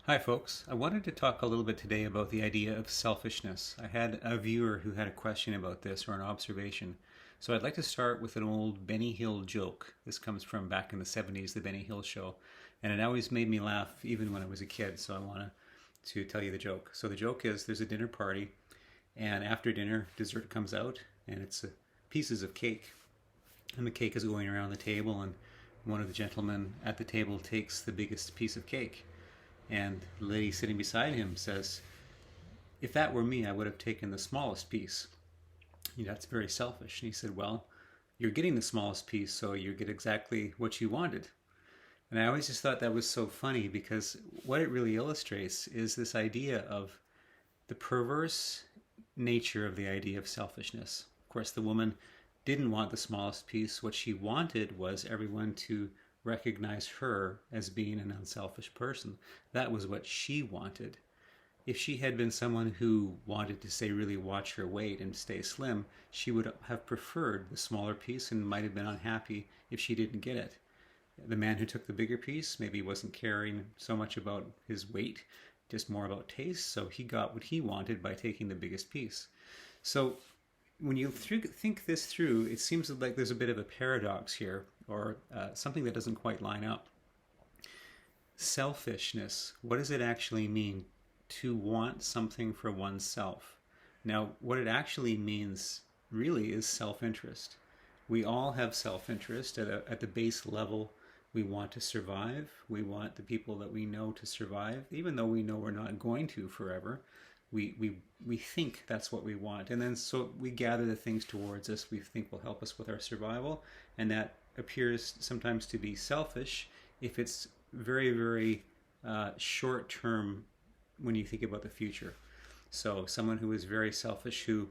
Hi folks, I wanted to talk a little bit today about the idea of selfishness. I had a viewer who had a question about this or an observation. So I'd like to start with an old Benny Hill joke. This comes from back in the 70s, the Benny Hill show. And it always made me laugh even when I was a kid, so I want to tell you the joke. So the joke is there's a dinner party, and after dinner, dessert comes out, and it's pieces of cake. And the cake is going around the table, and one of the gentlemen at the table takes the biggest piece of cake. And the lady sitting beside him says, "If that were me, I would have taken the smallest piece. That's very selfish." And he said, "Well, you're getting the smallest piece, so you get exactly what you wanted." And I always just thought that was so funny because what it really illustrates is this idea of the perverse nature of the idea of selfishness. Of course, the woman didn't want the smallest piece. What she wanted was everyone to recognize her as being an unselfish person. That was what she wanted. If she had been someone who wanted to, say, really watch her weight and stay slim, she would have preferred the smaller piece and might have been unhappy if she didn't get it. The man who took the bigger piece maybe wasn't caring so much about his weight, just more about taste, so he got what he wanted by taking the biggest piece. So when you think this through, it seems like there's a bit of a paradox here, or something that doesn't quite line up. Selfishness, what does it actually mean to want something for oneself? Now, what it actually means really is self-interest. We all have self-interest at the base level. We want to survive. We want the people that we know to survive, even though we know we're not going to forever. We think that's what we want, and then so we gather the things towards us we think will help us with our survival, and that appears sometimes to be selfish if it's very, very short term when you think about the future. So someone who is very selfish, who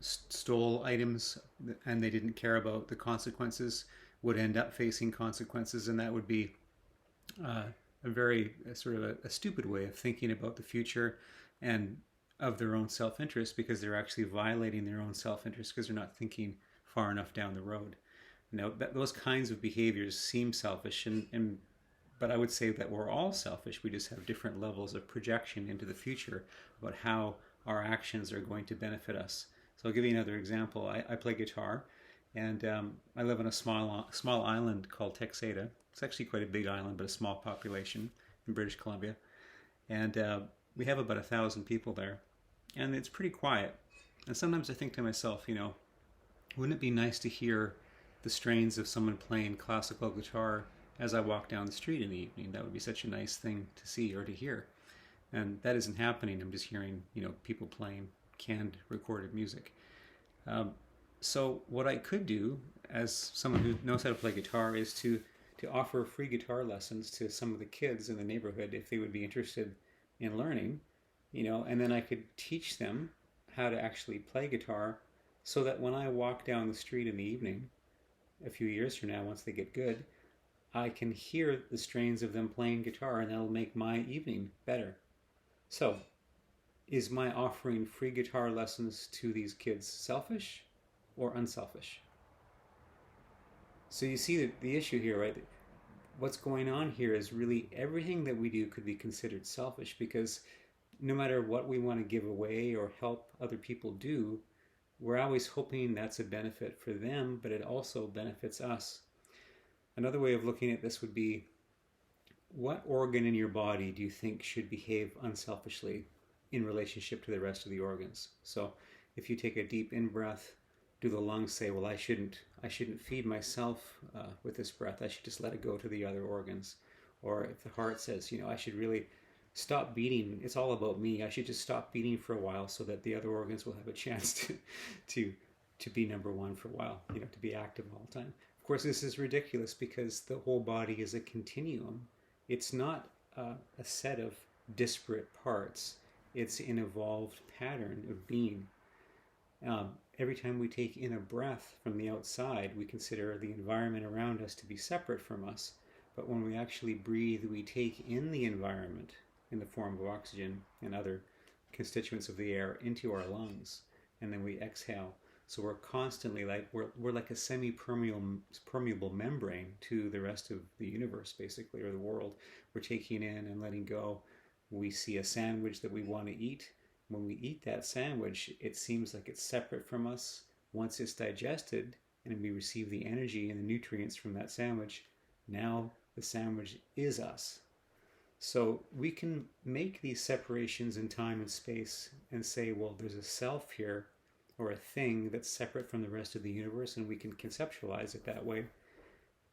stole items and they didn't care about the consequences, would end up facing consequences, and that would be a very sort of a stupid way of thinking about the future and of their own self-interest, because they're actually violating their own self-interest because they're not thinking far enough down the road. Those kinds of behaviors seem selfish, but I would say that we're all selfish. We just have different levels of projection into the future about how our actions are going to benefit us. So I'll give you another example. I play guitar, and I live on a small island called Texada. It's actually quite a big island, but a small population in British Columbia. And we have about 1,000 people there. And it's pretty quiet. And sometimes I think to myself, wouldn't it be nice to hear the strains of someone playing classical guitar as I walk down the street in the evening? That would be such a nice thing to see or to hear. And that isn't happening. I'm just hearing, people playing canned recorded music. So what I could do as someone who knows how to play guitar is to offer free guitar lessons to some of the kids in the neighborhood if they would be interested in learning, and then I could teach them how to actually play guitar, so that when I walk down the street in the evening, a few years from now, once they get good, I can hear the strains of them playing guitar, and that'll make my evening better. So, is my offering free guitar lessons to these kids selfish or unselfish? So you see the issue here, right? What's going on here is really everything that we do could be considered selfish, because no matter what we want to give away or help other people do, we're always hoping that's a benefit for them, but it also benefits us. Another way of looking at this would be, what organ in your body do you think should behave unselfishly in relationship to the rest of the organs? So if you take a deep in-breath, do the lungs say, well, I shouldn't feed myself with this breath, I should just let it go to the other organs? Or if the heart says, I should really stop beating, it's all about me, I should just stop beating for a while so that the other organs will have a chance to be number one for a while, to be active all the time. Of course, this is ridiculous, because the whole body is a continuum. It's not a set of disparate parts. It's an evolved pattern of being. Every time we take in a breath from the outside, we consider the environment around us to be separate from us. But when we actually breathe, we take in the environment in the form of oxygen and other constituents of the air into our lungs, and then we exhale. So we're constantly like we're like a semi-permeable membrane to the rest of the universe, basically, or the world. We're taking in and letting go. We see a sandwich that we want to eat. When we eat that sandwich, it seems like it's separate from us. Once it's digested and we receive the energy and the nutrients from that sandwich, now the sandwich is us. So we can make these separations in time and space and say, well, there's a self here or a thing that's separate from the rest of the universe, and we can conceptualize it that way.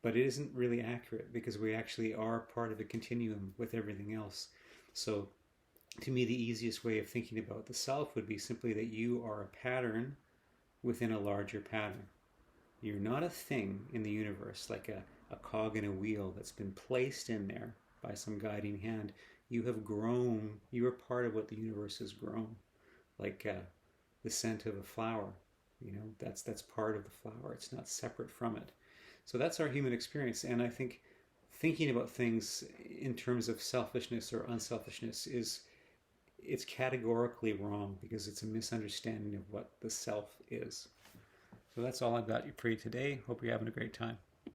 But it isn't really accurate because we actually are part of a continuum with everything else. So to me, the easiest way of thinking about the self would be simply that you are a pattern within a larger pattern. You're not a thing in the universe, like a cog in a wheel that's been placed in there by some guiding hand. You have grown. You are part of what the universe has grown, like the scent of a flower. That's part of the flower. It's not separate from it. So that's our human experience. And I think thinking about things in terms of selfishness or unselfishness it's categorically wrong because it's a misunderstanding of what the self is. So that's all I've got for you today. Hope you're having a great time.